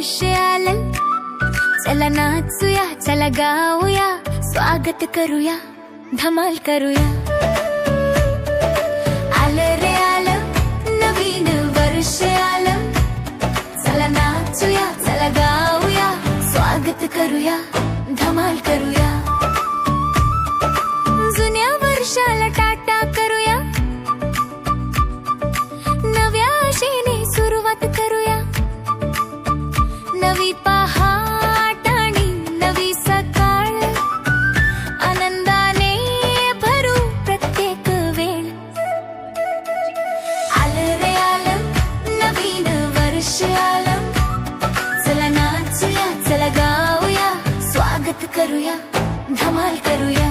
वर्ष आलं, चला नाचूया, चला गाऊया, स्वागत करूया, धमाल करूया. आलं रे आलं, नवीन वर्ष आलं, चला नाचूया, चला गाऊया, स्वागत करूया, धमाल करूया. जुन्या वर्षाला टाटा करूया, नव्या आशेने सुरुवात करूया. नवी पहाट आणि नवी सकाळ, आनंदाने भरू प्रत्येक वेळ. आलं रे आलं, नवीन वर्ष आलं, चला नाचूया, चला गाऊया, स्वागत करूया, धमाल करूया.